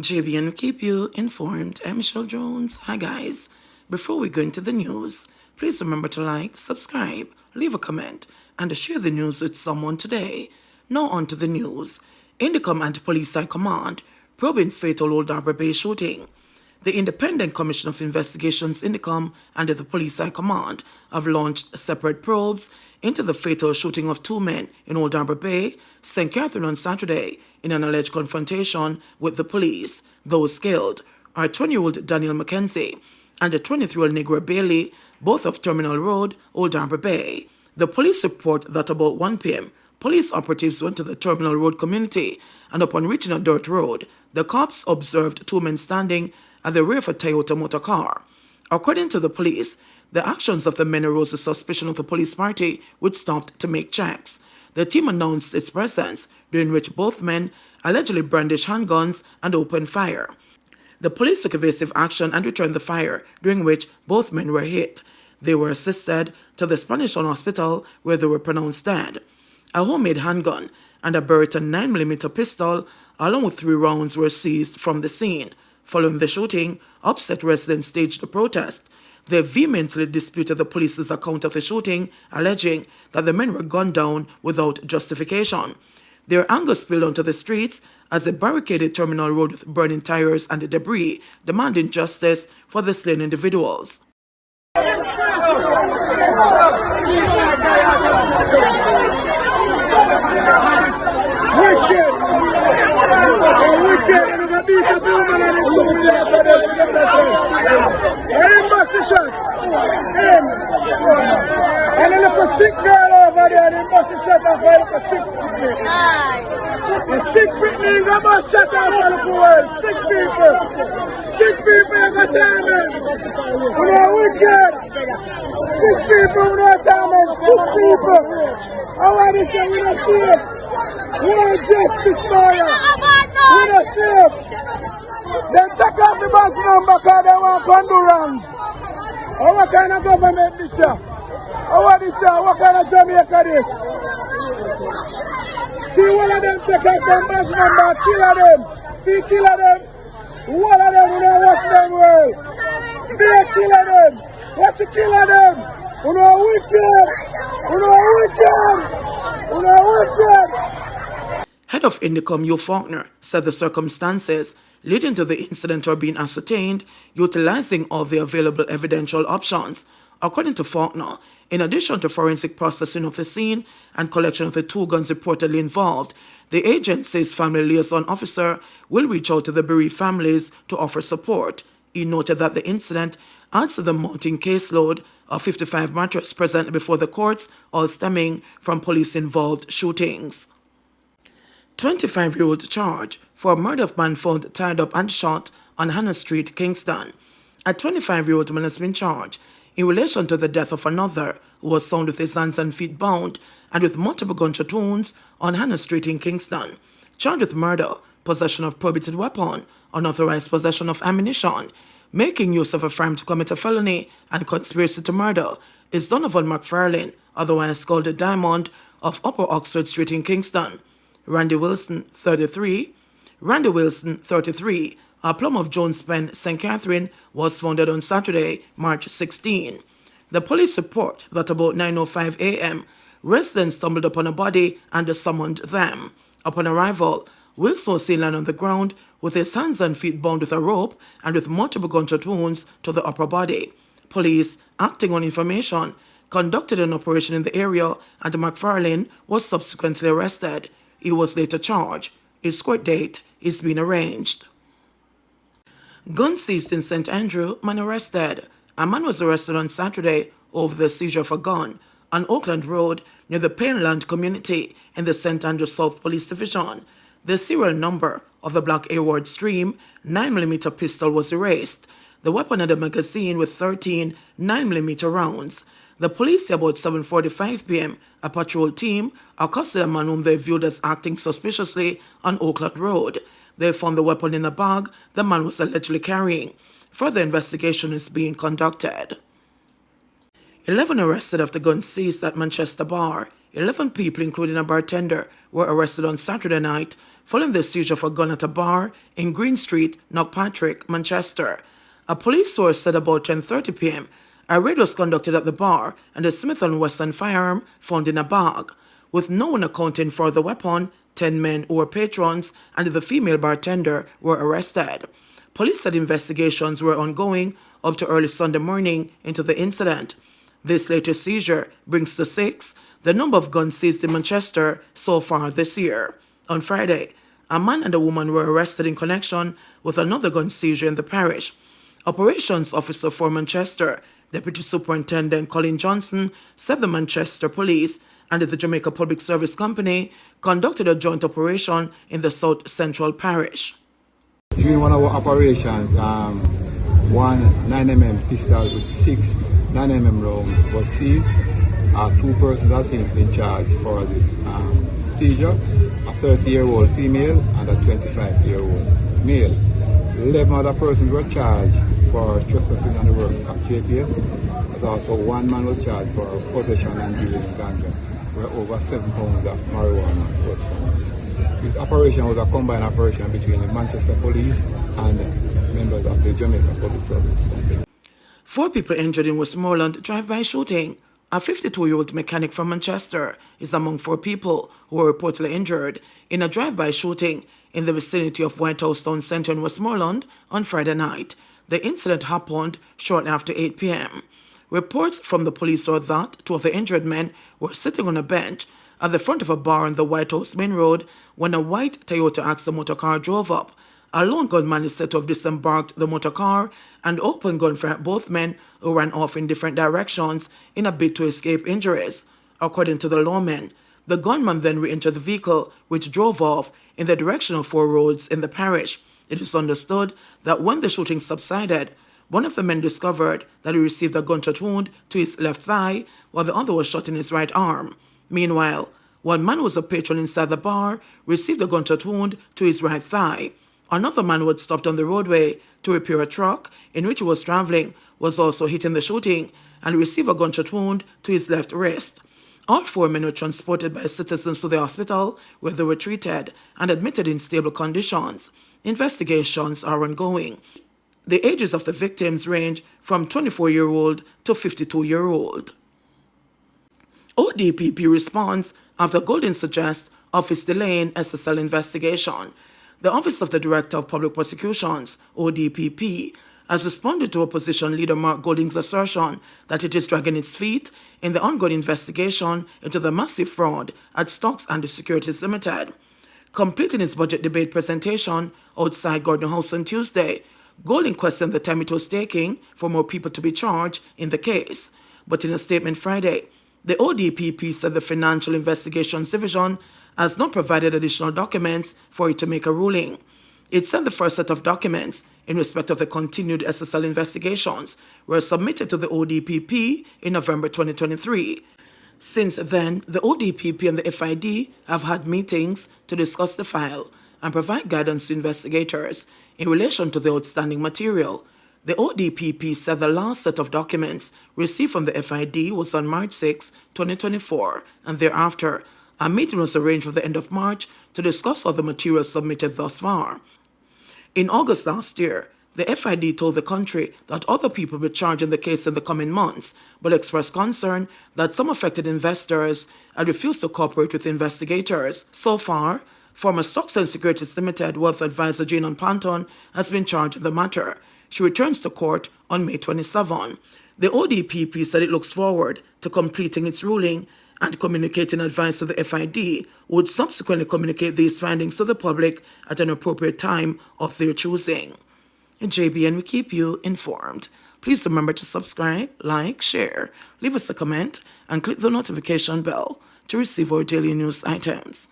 JBNN will keep you informed. I'm Michelle Jones. Hi guys. Before we go into the news, please remember to like, subscribe, leave a comment, and share the news with someone today. Now on to the news. Indicom and Police High Command probing fatal Old Harbour Bay shooting. The Independent Commission of Investigations Indicom and the Police High Command have launched separate probes into the fatal shooting of two men in Old Harbour Bay, St. Catherine on Saturday in an alleged confrontation with the police. Those killed are 20-year-old Daniel McKenzie and a 23-year-old Negro Bailey, both of Terminal Road, Old Harbour Bay. The police report that about 1 p.m., police operatives went to the Terminal Road community, and upon reaching a dirt road, the cops observed two men standing at the rear of a Toyota motor car. According to the police, the actions of the men arose the suspicion of the police party, which stopped to make checks. The team announced its presence, during which both men allegedly brandished handguns and opened fire. The police took evasive action and returned the fire, during which both men were hit. They were assisted to the Spanish Town Hospital, where they were pronounced dead. A homemade handgun and a Beretta 9mm pistol, along with 3 rounds, were seized from the scene. Following the shooting, upset residents staged a protest. They vehemently disputed the police's account of the shooting, alleging that the men were gunned down without justification. Their anger spilled onto the streets as they barricaded Terminal Road with burning tires and debris, demanding justice for the slain individuals. And a little sick girl over there, they must have shut off a little sick Britney. A sick Britney, they must shut off a little world. Sick people. Sick people in the time. We are wicked. Sick people in the time. Sick people. I want to say we don't see it. We want justice for you. We don't see it. They take off the badge number because they want condolence. Oh, what kind of government this year? Oh, what this year? What kind of Jamaica this? See one of them take out them badge number, kill them. See kill them. One of them, we don't watch them well. They kill them. Watch you kill them. We don't wicked. We don't wicked. We don't wicked. Head of Indicom, Hugh Faulkner, said the circumstances leading to the incident are being ascertained, utilizing all the available evidential options. According to Faulkner, in addition to forensic processing of the scene and collection of the 2 guns reportedly involved, the agency's family liaison officer will reach out to the bereaved families to offer support. He noted that the incident adds to the mounting caseload of 55 matters presently before the courts, all stemming from police-involved shootings. 25-year-old charged for a murder of man found tied up and shot on Hannah Street, Kingston. A 25-year-old man has been charged in relation to the death of another who was found with his hands and feet bound and with multiple gunshot wounds on Hannah Street in Kingston. Charged with murder, possession of prohibited weapon, unauthorized possession of ammunition, making use of a firearm to commit a felony, and conspiracy to murder is Donovan McFarlane, otherwise called the Diamond, of Upper Oxford Street in Kingston. Randy Wilson, 33, a plum of Jones Pen, St. Catherine, was founded on Saturday, March 16. The police report that about 9:05 a.m., residents stumbled upon a body and summoned them. Upon arrival, Wilson was seen lying on the ground with his hands and feet bound with a rope and with multiple gunshot wounds to the upper body. Police, acting on information, conducted an operation in the area, and McFarlane was subsequently arrested. He was later charged. His court date is being arranged. Gun seized in St. Andrew, man arrested. A man was arrested on Saturday over the seizure of a gun on Oakland Road near the Painland community in the St. Andrew South Police Division. The serial number of the black Award Stream 9mm pistol was erased. The weapon had a magazine with 13 9mm rounds. The police, about 7:45 p.m., a patrol team accosted a man whom they viewed as acting suspiciously on Oakland Road. They found the weapon in a bag the man was allegedly carrying. Further investigation is being conducted. 11 arrested after guns seized at Manchester Bar. 11 people, including a bartender, were arrested on Saturday night following the seizure of a gun at a bar in Green Street, Knockpatrick, Manchester. A police source said about 10:30 p.m. a raid was conducted at the bar and a Smith & Wesson firearm found in a bag. With no one accounting for the weapon, 10 men who were patrons and the female bartender were arrested. Police said investigations were ongoing up to early Sunday morning into the incident. This latest seizure brings to 6 the number of guns seized in Manchester so far this year. On Friday, a man and a woman were arrested in connection with another gun seizure in the parish. Operations Officer for Manchester, Deputy Superintendent Colin Johnson, said the Manchester Police and the Jamaica Public Service Company conducted a joint operation in the South Central Parish. During one of our operations, one 9mm pistol with 6 9mm rounds was seized. 2 persons have since been charged for this seizure, a 30-year-old female and a 25-year-old male. 11 other persons were charged for trespassing on the work of JPS, but also 1 man was charged for possession and dealing in ganja, where over 7 pounds of marijuana was found. This operation was a combined operation between the Manchester Police and members of the Jamaica Public Service Company. 4 people injured in Westmoreland drive-by shooting. A 52-year-old mechanic from Manchester is among 4 people who were reportedly injured in a drive-by shooting in the vicinity of White House Town Centre in Westmoreland on Friday night. The incident happened shortly after 8 p.m. Reports from the police are that 2 of the injured men were sitting on a bench at the front of a bar on the White House Main Road when a white Toyota Axle motor car drove up. A lone gunman is said to have disembarked the motor car and opened gunfire at both men who ran off in different directions in a bid to escape injuries. According to the lawmen, the gunman then re-entered the vehicle, which drove off in the direction of 4 roads in the parish. It is understood that when the shooting subsided, one of the men discovered that he received a gunshot wound to his left thigh, while the other was shot in his right arm. Meanwhile, one man who was a patron inside the bar received a gunshot wound to his right thigh. Another man who had stopped on the roadway to repair a truck in which he was traveling was also hit in the shooting and received a gunshot wound to his left wrist. All 4 men were transported by citizens to the hospital where they were treated and admitted in stable conditions. Investigations are ongoing. The ages of the victims range from 24-year-old to 52-year-old. ODPP responds after Golden suggests office delay in SSL investigation. The Office of the Director of Public Prosecutions, ODPP, has responded to opposition leader Mark Golding's assertion that it is dragging its feet in the ongoing investigation into the massive fraud at Stocks and Securities Limited. Completing his budget debate presentation outside Gordon House on Tuesday, Golding questioned the time it was taking for more people to be charged in the case. But in a statement Friday, the ODPP said the Financial Investigations Division has not provided additional documents for it to make a ruling. It said the first set of documents in respect of the continued SSL investigations were submitted to the ODPP in November 2023. Since then, the ODPP and the FID have had meetings to discuss the file and provide guidance to investigators in relation to the outstanding material. The ODPP said the last set of documents received from the FID was on March 6, 2024, and thereafter, a meeting was arranged for the end of March to discuss all the materials submitted thus far. In August last year, the FID told the country that other people will be charged in the case in the coming months, but expressed concern that some affected investors had refused to cooperate with investigators. So far, former Stocks and Securities Limited wealth advisor Jean Panton has been charged in the matter. She returns to court on May 27. The ODPP said it looks forward to completing its ruling and communicating advice to the FID, would subsequently communicate these findings to the public at an appropriate time of their choosing. In JBN, we keep you informed. Please remember to subscribe, like, share, leave us a comment, and click the notification bell to receive our daily news items.